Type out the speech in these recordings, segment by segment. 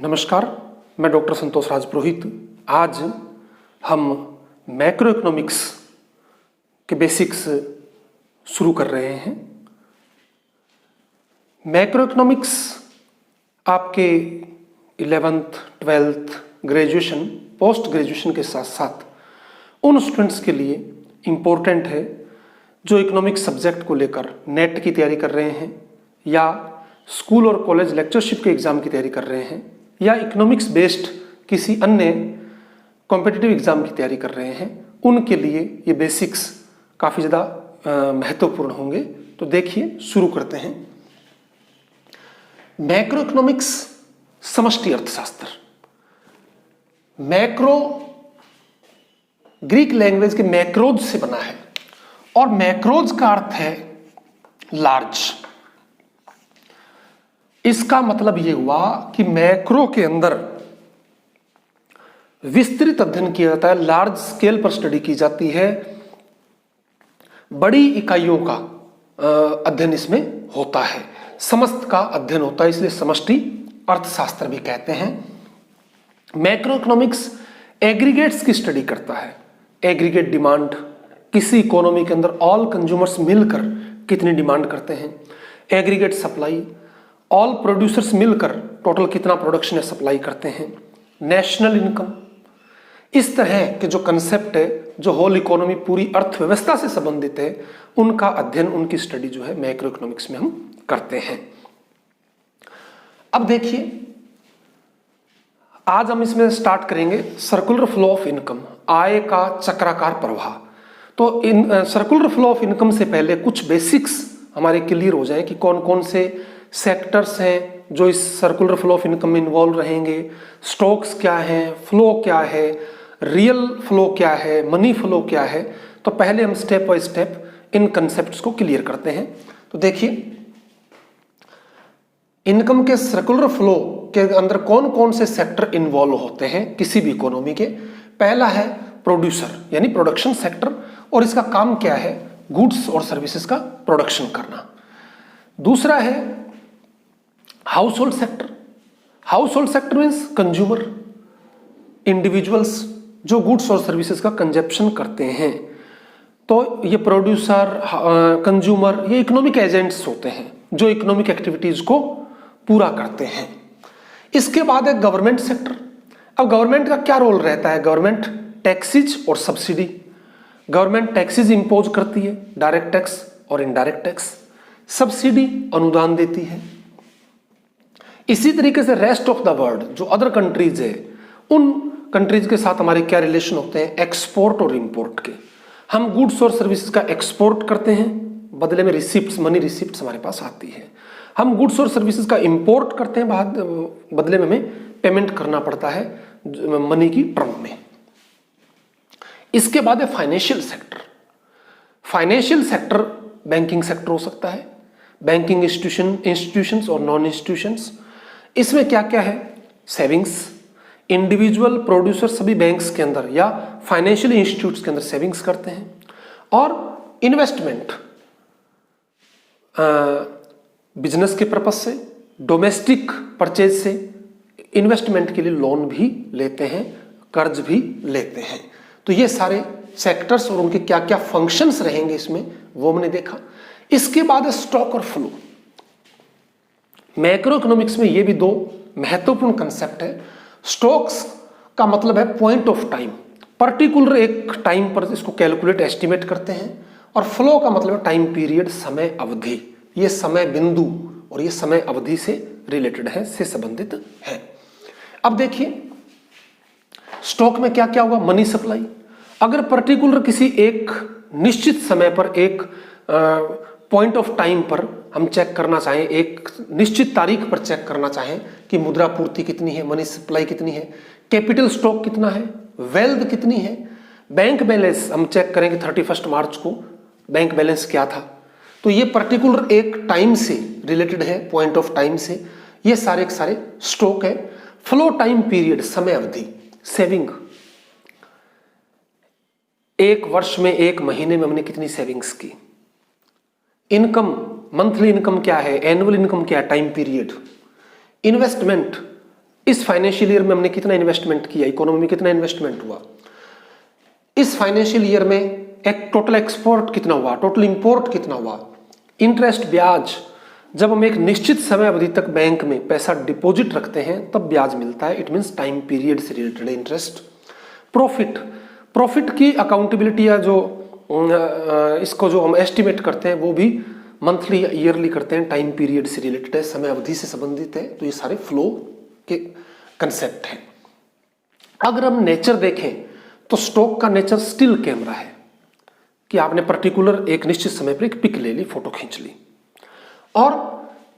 नमस्कार, मैं डॉक्टर संतोष राज पुरोहित। आज हम मैक्रो इकोनॉमिक्स के बेसिक्स शुरू कर रहे हैं। मैक्रो इकोनॉमिक्स आपके 11th, 12th, graduation, post graduation के साथ साथ उन स्टूडेंट्स के लिए इम्पोर्टेंट है जो इकोनॉमिक्स सब्जेक्ट को लेकर नेट की तैयारी कर रहे हैं या स्कूल और कॉलेज लेक्चरशिप के एग्ज़ाम की तैयारी कर रहे हैं या इकोनॉमिक्स बेस्ड किसी अन्य कॉम्पिटिटिव एग्ज़ाम की तैयारी कर रहे हैं। उनके लिए ये बेसिक्स काफ़ी ज़्यादा महत्वपूर्ण होंगे। तो देखिए, शुरू करते हैं। मैक्रो इकोनॉमिक्स समष्टि अर्थशास्त्र। मैक्रो ग्रीक लैंग्वेज के मैक्रोज से बना है और मैक्रोज का अर्थ है लार्ज। इसका मतलब यह हुआ कि मैक्रो के अंदर विस्तृत अध्ययन किया जाता है, लार्ज स्केल पर स्टडी की जाती है, बड़ी इकाइयों का अध्ययन इसमें होता है, समस्त का अध्ययन होता है, इसलिए समष्टि अर्थशास्त्र भी कहते हैं। मैक्रो इकोनॉमिक्स एग्रीगेट्स की स्टडी करता है। एग्रीगेट डिमांड, किसी इकोनॉमी के अंदर ऑल कंज्यूमर्स मिलकर कितनी डिमांड करते हैं। एग्रीगेट सप्लाई, ऑल प्रोड्यूसर्स मिलकर टोटल कितना प्रोडक्शन या सप्लाई करते हैं। नेशनल इनकम, इस तरह के जो कंसेप्ट है, जो होल इकोनॉमी, पूरी अर्थव्यवस्था से संबंधित है, उनका अध्ययन, उनकी स्टडी जो है मैक्रो इकोनॉमिक्स में हम करते हैं। अब देखिए, आज हम इसमें स्टार्ट करेंगे सर्कुलर फ्लो ऑफ इनकम, आय का चक्राकार प्रवाह। तो in circular flow of income से पहले कुछ बेसिक्स हमारे क्लियर हो जाए कि कौन कौन से सेक्टर्स हैं जो इस सर्कुलर फ्लो ऑफ इनकम में इन्वॉल्व रहेंगे, स्टॉक्स क्या हैं, फ्लो क्या है, रियल फ्लो क्या है, मनी फ्लो क्या है। तो पहले हम step by step in concepts को क्लियर करते हैं। तो देखिए, इनकम के सर्कुलर फ्लो के अंदर कौन कौन से सेक्टर इन्वॉल्व होते हैं किसी भी इकोनॉमी के। पहला है प्रोड्यूसर यानी प्रोडक्शन सेक्टर, और इसका काम क्या है, गुड्स और सर्विसेज का प्रोडक्शन करना। दूसरा है house hold sector. House hold sector means consumer, individuals जो गुड्स और सर्विसेज का कंजप्शन करते हैं। तो ये प्रोड्यूसर, कंज्यूमर, ये इकोनॉमिक एजेंट्स होते हैं जो इकोनॉमिक एक्टिविटीज को पूरा करते हैं। इसके बाद है गवर्नमेंट सेक्टर। अब गवर्नमेंट का क्या रोल रहता है, गवर्नमेंट टैक्सेज और सब्सिडी। गवर्नमेंट टैक्सेज इंपोज करती है, डायरेक्ट टैक्स और इनडायरेक्ट टैक्स। सब्सिडी अनुदान देती है। इसी तरीके से रेस्ट ऑफ द वर्ल्ड, जो अदर कंट्रीज है, उन कंट्रीज के साथ हमारे क्या रिलेशन होते हैं, एक्सपोर्ट और इंपोर्ट के। हम गुड्स और सर्विसेज का एक्सपोर्ट करते हैं, बदले में रिसिप्ट्स, मनी रिसिप्ट्स हमारे पास आती है। हम गुड्स और सर्विसेज का इंपोर्ट करते हैं, बदले में हमें पेमेंट करना पड़ता है मनी की टर्म में। इसके बाद है financial sector. Financial sector banking sector हो सकता है, बैंकिंग इंस्टीट्यूशंस और नॉन इंस्टीट्यूशंस। इसमें क्या क्या है, सेविंग्स, इंडिविजुअल प्रोड्यूसर सभी बैंक्स के अंदर या फाइनेंशियल इंस्टीट्यूट्स के अंदर सेविंग्स करते हैं। और इन्वेस्टमेंट, बिजनेस के पर्पज से, डोमेस्टिक परचेज से, इन्वेस्टमेंट के लिए लोन भी लेते हैं, कर्ज भी लेते हैं। तो ये सारे सेक्टर्स और उनके क्या क्या फंक्शंस रहेंगे इसमें, वो हमने देखा। इसके बाद है स्टॉक और फ्लो। मैक्रो इकोनॉमिक्स में ये भी दो महत्वपूर्ण कंसेप्ट है। स्टॉक्स का मतलब है पॉइंट ऑफ टाइम, पर्टिकुलर एक टाइम पर इसको कैलकुलेट, एस्टिमेट करते हैं। और फ्लो का मतलब है टाइम पीरियड, समय अवधि। ये समय बिंदु और ये समय अवधि से रिलेटेड है, से संबंधित है। अब देखिए, स्टॉक में क्या क्या होगा, मनी सप्लाई। अगर पर्टिकुलर किसी एक निश्चित समय पर, एक पॉइंट ऑफ टाइम पर हम चेक करना चाहें, एक निश्चित तारीख पर चेक करना चाहें कि मुद्रा पूर्ति कितनी है, मनी सप्लाई कितनी है, कैपिटल स्टॉक कितना है, वेल्थ कितनी है, बैंक बैलेंस हम चेक करें कि 31 मार्च को बैंक बैलेंस क्या था। तो ये पर्टिकुलर एक टाइम से रिलेटेड है, पॉइंट ऑफ टाइम से। ये सारे के सारे स्टॉक है। फ्लो टाइम पीरियड, समय अवधि, सेविंग, एक वर्ष में, एक महीने में हमने कितनी सेविंग्स की। इनकम, मंथली इनकम क्या है, एनुअल इनकम क्या है, टाइम पीरियड। इन्वेस्टमेंट, इस फाइनेंशियल ईयर में हमने कितना इन्वेस्टमेंट किया, इकोनॉमी में कितना इन्वेस्टमेंट हुआ, इस फाइनेंशियल ईयर में एक टोटल एक्सपोर्ट कितना हुआ, टोटल इंपोर्ट कितना हुआ, इंटरेस्ट ब्याज, जब हम एक निश्चित समय अवधि तक बैंक में पैसा डिपॉजिट रखते हैं तब ब्याज मिलता है, इट मीन्स टाइम पीरियड से रिलेटेड इंटरेस्ट। प्रॉफिट, प्रॉफिट की अकाउंटेबिलिटी या जो इसको जो हम एस्टिमेट करते हैं वो भी मंथली या ईयरली करते हैं, टाइम पीरियड से रिलेटेड है, समय अवधि से संबंधित है। तो ये सारे फ्लो के कंसेप्ट हैं। अगर हम नेचर देखें तो स्टॉक का नेचर स्टिल कैमरा है कि आपने पर्टिकुलर एक निश्चित समय पर एक पिक ले ली, फोटो खींच ली। और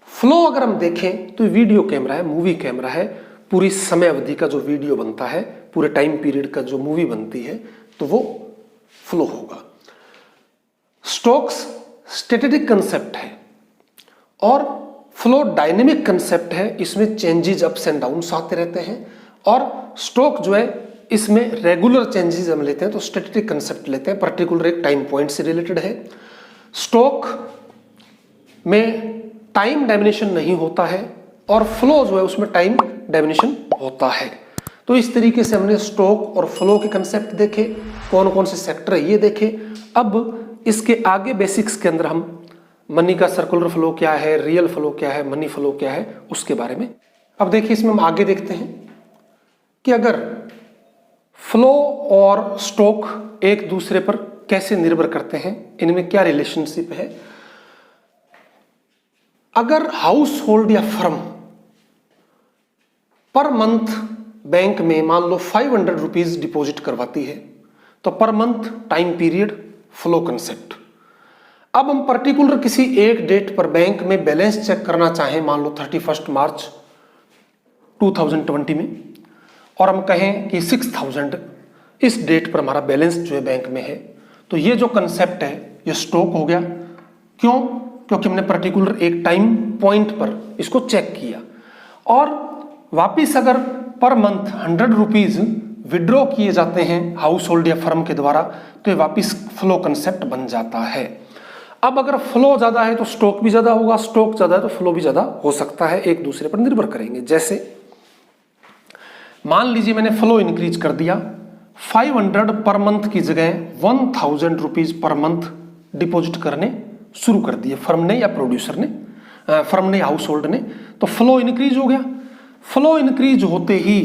फ्लो अगर हम देखें तो वीडियो कैमरा है, मूवी कैमरा है, पूरी समय अवधि का जो वीडियो बनता है, पूरे टाइम पीरियड का जो मूवी बनती है, तो वो फ्लो होगा। स्टॉक्स स्टैटिक कंसेप्ट है और फ्लो डायनेमिक कंसेप्ट है, इसमें चेंजेस अप्स एंड डाउन्स आते रहते हैं। और स्टॉक जो है इसमें रेगुलर चेंजेस हम लेते हैं तो स्टैटिक कंसेप्ट लेते हैं, पर्टिकुलर एक टाइम पॉइंट से रिलेटेड है। स्टॉक में टाइम डायमेंशन नहीं होता है और फ्लो जो है उसमें टाइम डायमेंशन होता है। तो इस तरीके से हमने स्टॉक और फ्लो के कंसेप्ट देखे, कौन कौन से सेक्टर है ये देखे। अब इसके आगे बेसिक्स के अंदर हम मनी का सर्कुलर फ्लो क्या है, रियल फ्लो क्या है, मनी फ्लो क्या है, उसके बारे में अब देखिए। इसमें हम आगे देखते हैं कि अगर फ्लो और स्टॉक एक दूसरे पर कैसे निर्भर करते हैं, इनमें क्या रिलेशनशिप है। अगर हाउस होल्ड या फर्म पर मंथ बैंक में मान लो 500 रुपीज डिपॉजिट करवाती है तो per month time period flow concept. अब हम पर्टिकुलर किसी एक डेट पर बैंक में बैलेंस चेक करना चाहें, मान लो 31 मार्च 2020 में, और हम कहें कि 6000 इस डेट पर हमारा बैलेंस जो है बैंक में है, तो ये जो कंसेप्ट है ये स्टॉक हो गया। क्यों? क्योंकि हमने पर्टिकुलर एक टाइम पॉइंट पर इसको चेक किया। और वापिस अगर पर मंथ 100 रुपीज विड्रॉ किए जाते हैं हाउस होल्ड या फर्म के द्वारा तो ये वापिस फ्लो कंसेप्ट बन जाता है। अब अगर फ्लो ज्यादा है तो स्टॉक भी ज्यादा होगा, स्टॉक ज्यादा है तो फ्लो भी ज्यादा हो सकता है, एक दूसरे पर निर्भर करेंगे। जैसे मान लीजिए मैंने फ्लो इंक्रीज कर दिया, 500 पर मंथ की जगह 1000 रुपीज पर मंथ डिपॉजिट करने शुरू कर दिए फर्म ने या प्रोड्यूसर ने, फर्म ने, हाउस होल्ड ने, तो फ्लो इंक्रीज हो गया। फ्लो इंक्रीज होते ही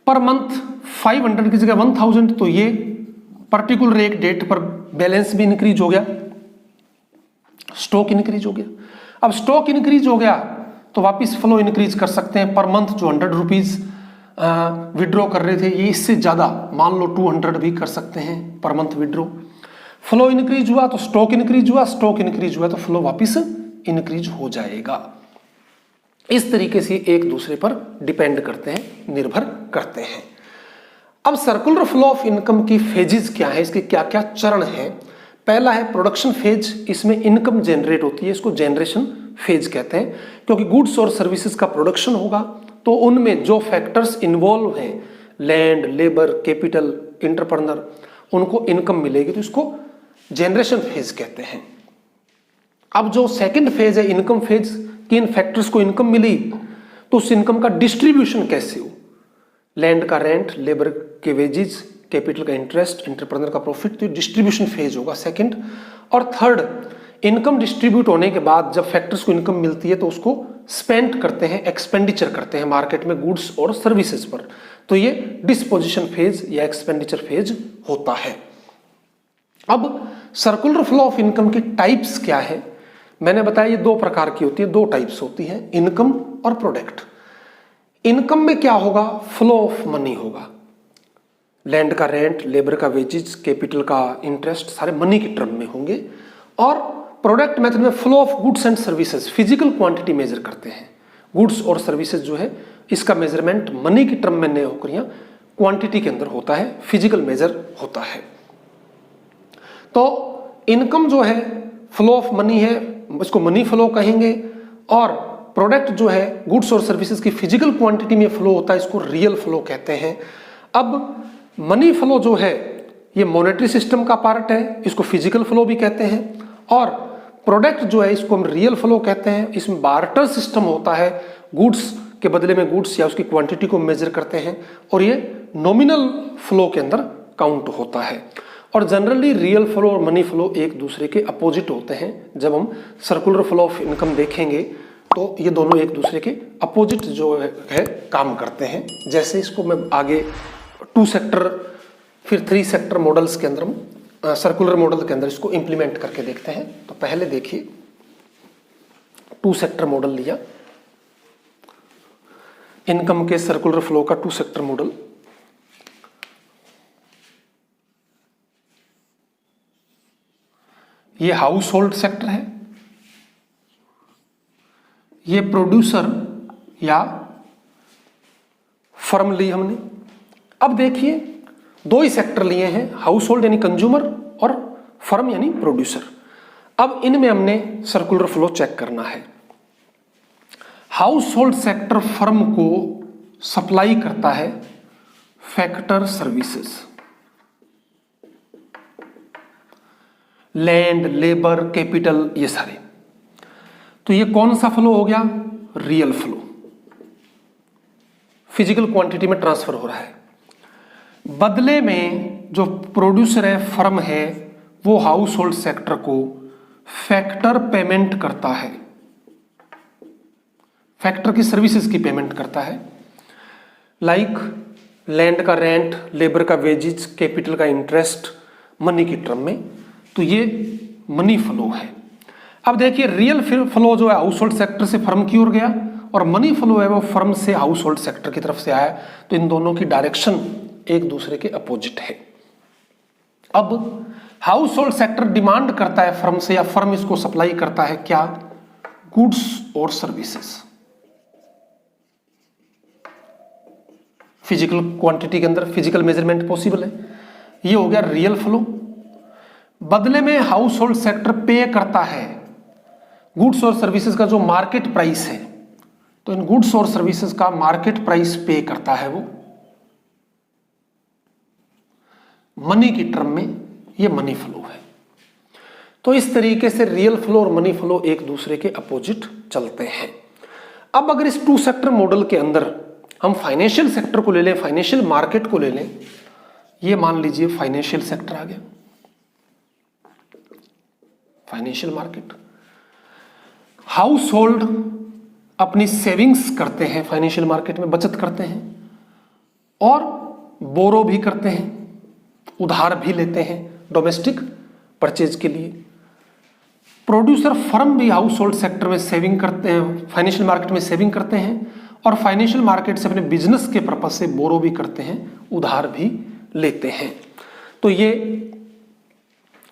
पर मंथ 500 की जगह 1000, तो ये पर्टिकुलर एक डेट पर बैलेंस भी इंक्रीज हो गया, स्टॉक इंक्रीज हो गया। अब स्टॉक इंक्रीज हो गया तो वापिस फ्लो इंक्रीज कर सकते हैं। पर मंथ जो 100 रुपीज विड्रॉ कर रहे थे ये इससे ज्यादा मान लो 200 भी कर सकते हैं per month withdraw. Flow increase हुआ तो स्टॉक इंक्रीज हुआ, स्टॉक इंक्रीज हुआ तो फ्लो वापिस इंक्रीज हो जाएगा। इस तरीके से एक दूसरे पर डिपेंड करते हैं, निर्भर करते हैं। अब सर्कुलर फ्लो ऑफ इनकम की फेजेस क्या है, इसके क्या क्या चरण हैं। पहला है प्रोडक्शन फेज, इसमें इनकम जनरेट होती है, इसको जनरेशन फेज कहते हैं, क्योंकि गुड्स और सर्विसेज का प्रोडक्शन होगा तो उनमें जो फैक्टर्स इन्वॉल्व हैं, लैंड, लेबर, कैपिटल, एंटरप्रेन्योर, उनको इनकम मिलेगी, तो इसको जनरेशन फेज कहते हैं। अब जो सेकंड फेज है इनकम फेज, कि इन फैक्टर्स को इनकम मिली तो उस इनकम का डिस्ट्रीब्यूशन कैसे हो, लैंड का रेंट, लेबर के वेजेस, कैपिटल का इंटरेस्ट, एंटरप्रेन्योर का प्रॉफिट, तो डिस्ट्रीब्यूशन फेज होगा सेकंड। और थर्ड, इनकम डिस्ट्रीब्यूट होने के बाद जब फैक्टर्स को इनकम मिलती है तो उसको स्पेंड करते हैं, एक्सपेंडिचर करते हैं मार्केट में गुड्स और सर्विसेज पर, तो ये डिस्पोजिशन फेज या एक्सपेंडिचर फेज होता है। अब सर्कुलर फ्लो ऑफ इनकम की टाइप्स क्या है, मैंने बताया ये दो प्रकार की होती है, दो टाइप्स होती हैं, इनकम और प्रोडक्ट। इनकम में क्या होगा, फ्लो ऑफ मनी होगा, लैंड का रेंट, लेबर का वेजेस, कैपिटल का इंटरेस्ट, सारे मनी के टर्म में होंगे। और प्रोडक्ट मेथड में flow of goods and services, physical quantity measure करते हैं, गुड्स और सर्विसेज जो है इसका मेजरमेंट मनी की टर्म में नहीं होकर यहाँ क्वांटिटी के अंदर होता है, फिजिकल मेजर होता है। तो इनकम जो है फ्लो ऑफ मनी है, इसको मनी फ्लो कहेंगे। और प्रोडक्ट जो है गुड्स और सर्विसेज की फिजिकल क्वांटिटी में फ्लो होता है, इसको रियल फ्लो कहते हैं। अब मनी फ्लो जो है ये मॉनेटरी सिस्टम का पार्ट है, इसको फिजिकल फ्लो भी कहते हैं। और प्रोडक्ट जो है इसको हम रियल फ्लो कहते हैं, इसमें बार्टर सिस्टम होता है, गुड्स के बदले में गुड्स या उसकी क्वांटिटी को मेजर करते हैं और ये नॉमिनल फ्लो के अंदर काउंट होता है। और जनरली रियल फ्लो और मनी फ्लो एक दूसरे के अपोजिट होते हैं। जब हम सर्कुलर फ्लो ऑफ इनकम देखेंगे तो ये दोनों एक दूसरे के अपोजिट जो है काम करते हैं। जैसे इसको मैं आगे 2 सेक्टर फिर 3 सेक्टर मॉडल्स के अंदर हम सर्कुलर मॉडल के अंदर इसको इंप्लीमेंट करके देखते हैं। तो पहले देखिए 2 सेक्टर मॉडल लिया, इनकम के सर्कुलर फ्लो का 2 सेक्टर मॉडल। ये हाउस होल्ड सेक्टर है, ये प्रोड्यूसर या फर्म ली हमने। अब देखिए 2 ही सेक्टर लिए हैं, हाउस होल्ड यानी कंज्यूमर और फर्म यानी प्रोड्यूसर। अब इनमें हमने सर्कुलर फ्लो चेक करना है। हाउस होल्ड सेक्टर फर्म को सप्लाई करता है factor services, land, labour, capital, ये सारे। तो ये कौन सा फ्लो हो गया? रियल फ्लो, फिजिकल क्वांटिटी में ट्रांसफर हो रहा है। बदले में जो प्रोड्यूसर है, फर्म है, वो हाउस होल्ड सेक्टर को फैक्टर पेमेंट करता है, फैक्टर की सर्विसेज की पेमेंट करता है, लाइक लैंड का रेंट, लेबर का वेजेस, कैपिटल का इंटरेस्ट, मनी की टर्म में। तो ये मनी फ्लो है। अब देखिए रियल फ्लो जो है हाउस होल्ड सेक्टर से फर्म की ओर गया और मनी फ्लो है वो फर्म से हाउस होल्ड सेक्टर की तरफ से आया। तो इन दोनों की डायरेक्शन एक दूसरे के अपोजिट है। अब हाउस होल्ड सेक्टर डिमांड करता है फर्म से या फर्म इसको सप्लाई करता है क्या? गुड्स और सर्विसेज। फिजिकल क्वांटिटी के अंदर फिजिकल मेजरमेंट पॉसिबल है। ये हो गया रियल फ्लो। बदले में हाउस होल्ड सेक्टर पे करता है गुड्स और सर्विसेज का जो मार्केट प्राइस है। तो इन गुड्स और सर्विसेज का मार्केट प्राइस पे करता है वो मनी की टर्म में। ये मनी फ्लो है। तो इस तरीके से रियल फ्लो और मनी फ्लो एक दूसरे के अपोजिट चलते हैं। अब अगर इस 2 सेक्टर मॉडल के अंदर हम फाइनेंशियल सेक्टर को ले लें, फाइनेंशियल मार्केट को ले लें, ये मान लीजिए फाइनेंशियल सेक्टर आ गया, फाइनेंशियल मार्केट। हाउस होल्ड अपनी सेविंग्स करते हैं, फाइनेंशियल मार्केट में बचत करते हैं और बोरो भी करते हैं, उधार भी लेते हैं डोमेस्टिक परचेज के लिए। प्रोड्यूसर फर्म भी हाउस होल्ड सेक्टर में सेविंग करते हैं, फाइनेंशियल मार्केट में सेविंग करते हैं और फाइनेंशियल मार्केट से अपने बिजनेस के पर्पज से बोरो भी करते हैं, उधार भी लेते हैं। तो ये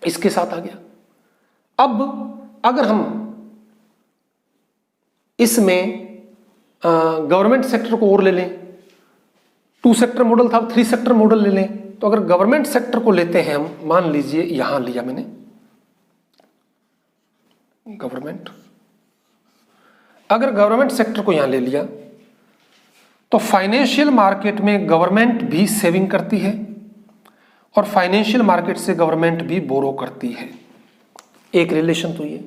इसके साथ आ गया। अब अगर हम इसमें गवर्नमेंट सेक्टर को और ले लें, 2 सेक्टर मॉडल था, 3 सेक्टर मॉडल ले लें। तो अगर गवर्नमेंट सेक्टर को लेते हैं हम, मान लीजिए यहां लिया मैंने गवर्नमेंट। अगर गवर्नमेंट सेक्टर को यहां ले लिया तो फाइनेंशियल मार्केट में गवर्नमेंट भी सेविंग करती है और फाइनेंशियल मार्केट से गवर्नमेंट भी बोरो करती है। एक रिलेशन तो ये।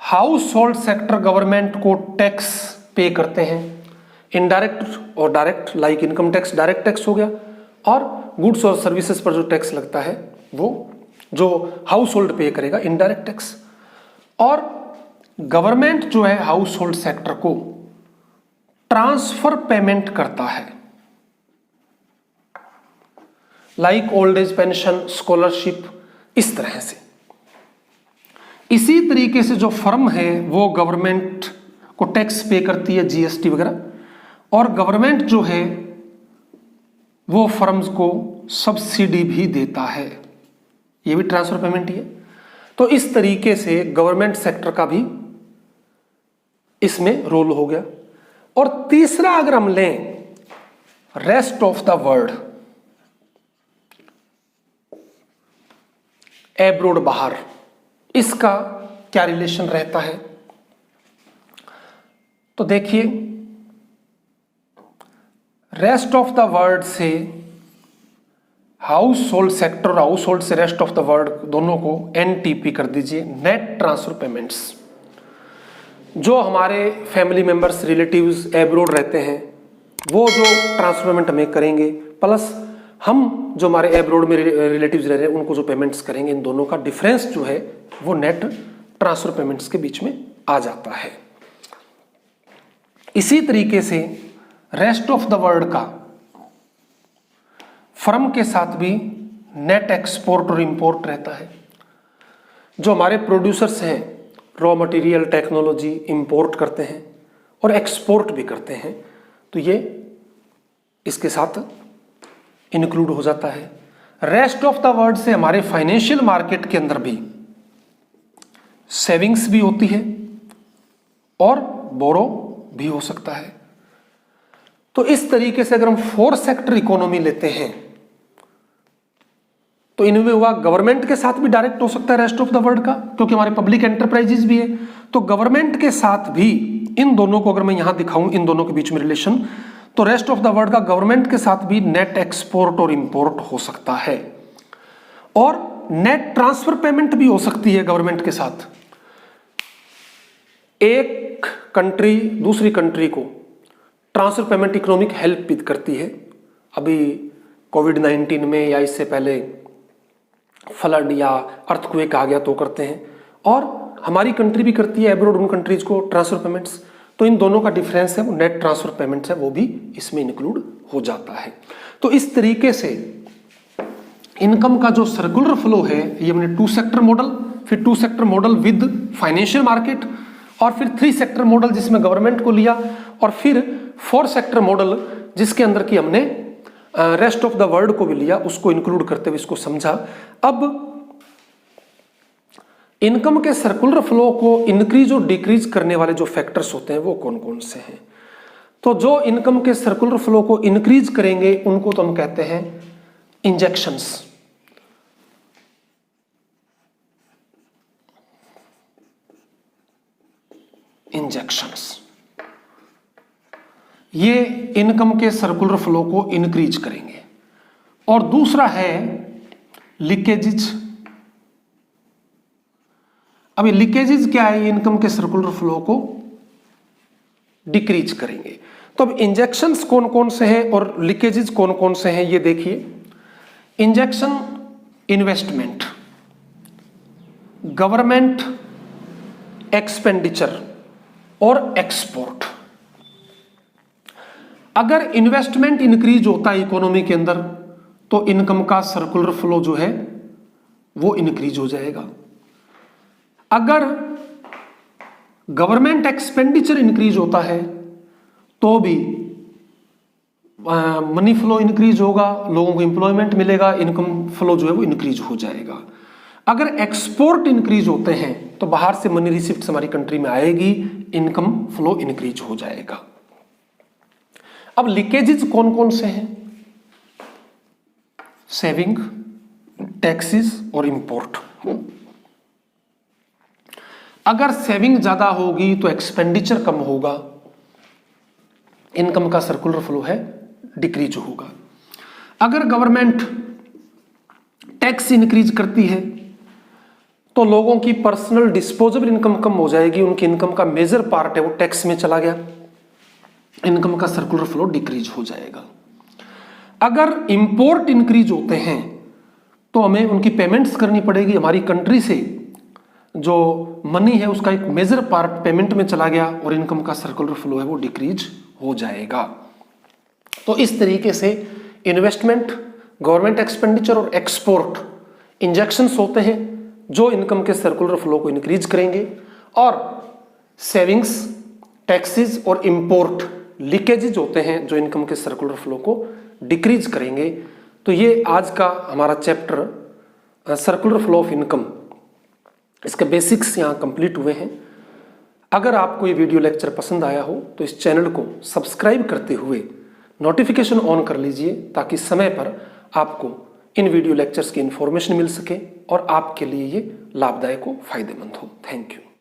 हाउस होल्ड सेक्टर गवर्नमेंट को टैक्स पे करते हैं, इनडायरेक्ट और direct, like income tax direct tax हो गया, और गुड्स और सर्विसेज पर जो टैक्स लगता है वो जो हाउस होल्ड पे करेगा इनडायरेक्ट टैक्स। और गवर्नमेंट जो है हाउस होल्ड सेक्टर को ट्रांसफर पेमेंट करता है, like old age pension, scholarship, इस तरह से। इसी तरीके से जो फर्म है वो गवर्नमेंट को टैक्स पे करती है, जीएसटी वगैरह, और गवर्नमेंट जो है वो फर्म्स को सब्सिडी भी देता है, ये भी ट्रांसफर पेमेंट ही है। तो इस तरीके से गवर्नमेंट सेक्टर का भी इसमें रोल हो गया। और तीसरा अगर हम लें rest of the world, abroad, बाहर, इसका क्या रिलेशन रहता है? तो देखिए रेस्ट ऑफ द वर्ल्ड से हाउस होल्ड सेक्टर और हाउस होल्ड से रेस्ट ऑफ द वर्ल्ड दोनों को एनटीपी कर दीजिए, नेट ट्रांसफर पेमेंट्स। जो हमारे फैमिली मेंबर्स रिलेटिव्स एब्रोड रहते हैं वो जो ट्रांसफर पेमेंट हमें करेंगे, प्लस हम जो हमारे एब्रोड में रिलेटिव्स रह रहे हैं उनको जो पेमेंट्स करेंगे, इन दोनों का डिफरेंस जो है वो नेट ट्रांसफर पेमेंट्स के बीच में आ जाता है। इसी तरीके से रेस्ट ऑफ द वर्ल्ड का फर्म के साथ भी नेट एक्सपोर्ट और इंपोर्ट रहता है। जो हमारे प्रोड्यूसर्स हैं रॉ मटेरियल टेक्नोलॉजी इंपोर्ट करते हैं और एक्सपोर्ट भी करते हैं, तो ये इसके साथ इंक्लूड हो जाता है। रेस्ट ऑफ द वर्ल्ड से हमारे फाइनेंशियल मार्केट के अंदर भी सेविंग्स भी होती है और बोरो भी हो सकता है। तो इस तरीके से अगर हम 4 सेक्टर इकोनॉमी लेते हैं तो इनमें हुआ गवर्नमेंट के साथ भी डायरेक्ट हो सकता है रेस्ट ऑफ द वर्ल्ड का, क्योंकि हमारे पब्लिक एंटरप्राइजेस भी है। तो गवर्नमेंट के साथ भी इन दोनों को अगर मैं यहां दिखाऊं, इन दोनों के बीच में रिलेशन, तो रेस्ट ऑफ द वर्ल्ड का गवर्नमेंट के साथ भी नेट एक्सपोर्ट और इंपोर्ट हो सकता है और नेट ट्रांसफर पेमेंट भी हो सकती है गवर्नमेंट के साथ। एक कंट्री दूसरी कंट्री को ट्रांसफर पेमेंट इकोनॉमिक हेल्प भी करती है। अभी कोविड-19 में या इससे पहले फ्लड या अर्थक्वेक आ गया तो करते हैं, और हमारी कंट्री भी करती है एब्रोड उन कंट्रीज को ट्रांसफर पेमेंट्स। तो इन दोनों का डिफरेंस है वो नेट ट्रांसफर पेमेंट्स है, वो भी इसमें इंक्लूड हो जाता है। तो इस तरीके से इनकम का जो सर्कुलर फ्लो है, ये हमने 2 सेक्टर मॉडल, फिर 2 sector model with financial market, और फिर 3 सेक्टर मॉडल जिसमें गवर्नमेंट को लिया, और फिर 4 सेक्टर मॉडल जिसके अंदर की हमने रेस्ट ऑफ द वर्ल्ड को भी लिया, उसको इंक्लूड करते हुए इसको समझा। अब इनकम के सर्कुलर फ्लो को इंक्रीज और डिक्रीज करने वाले जो फैक्टर्स होते हैं वो कौन कौन से हैं। तो जो इनकम के सर्कुलर फ्लो को इंक्रीज करेंगे उनको तो हम कहते हैं इंजेक्शंस। इंजेक्शंस ये इनकम के सर्कुलर फ्लो को इंक्रीज करेंगे। और दूसरा है लीकेजेज। अभी लीकेजेज क्या है, इनकम के सर्कुलर फ्लो को डिक्रीज करेंगे। तो अब इंजेक्शंस कौन कौन से हैं और लीकेजेज कौन कौन से हैं ये देखिए। इंजेक्शन इन्वेस्टमेंट, गवर्नमेंट एक्सपेंडिचर और एक्सपोर्ट। अगर इन्वेस्टमेंट इंक्रीज होता है इकोनॉमी के अंदर तो इनकम का सर्कुलर फ्लो जो है वो इंक्रीज हो जाएगा। अगर गवर्नमेंट एक्सपेंडिचर इंक्रीज होता है तो भी मनी फ्लो इंक्रीज होगा, लोगों को इंप्लॉयमेंट मिलेगा, इनकम फ्लो जो है वो इंक्रीज हो जाएगा। अगर एक्सपोर्ट इंक्रीज होते हैं तो बाहर से मनी रिसिप्ट हमारी कंट्री में आएगी, इनकम फ्लो इंक्रीज हो जाएगा। अब लीकेजेस कौन कौन से हैं? सेविंग, टैक्सेस और इंपोर्ट। अगर सेविंग ज्यादा होगी तो एक्सपेंडिचर कम होगा, इनकम का सर्कुलर फ्लो है डिक्रीज होगा। अगर गवर्नमेंट टैक्स इंक्रीज करती है तो लोगों की पर्सनल डिस्पोजेबल इनकम कम हो जाएगी, उनकी इनकम का मेजर पार्ट है वो टैक्स में चला गया, इनकम का सर्कुलर फ्लो डिक्रीज हो जाएगा। अगर इंपोर्ट इंक्रीज होते हैं तो हमें उनकी पेमेंट्स करनी पड़ेगी, हमारी कंट्री से जो मनी है उसका एक मेजर पार्ट पेमेंट में चला गया और इनकम का सर्कुलर फ्लो है वो डिक्रीज हो जाएगा। तो इस तरीके से इन्वेस्टमेंट, गवर्नमेंट एक्सपेंडिचर और एक्सपोर्ट इंजेक्शंस होते हैं जो इनकम के सर्कुलर फ्लो को इंक्रीज करेंगे, और सेविंग्स, टैक्सेस और इंपोर्ट लीकेजेज होते हैं जो इनकम के सर्कुलर फ्लो को डिक्रीज करेंगे। तो ये आज का हमारा chapter circular flow of income, इसके बेसिक्स यहाँ कंप्लीट हुए हैं। अगर आपको ये वीडियो लेक्चर पसंद आया हो तो इस चैनल को सब्सक्राइब करते हुए नोटिफिकेशन ऑन कर लीजिए ताकि समय पर आपको इन वीडियो लेक्चर्स की इंफॉर्मेशन मिल सके और आपके लिए ये लाभदायक हो, फायदेमंद हो। Thank you.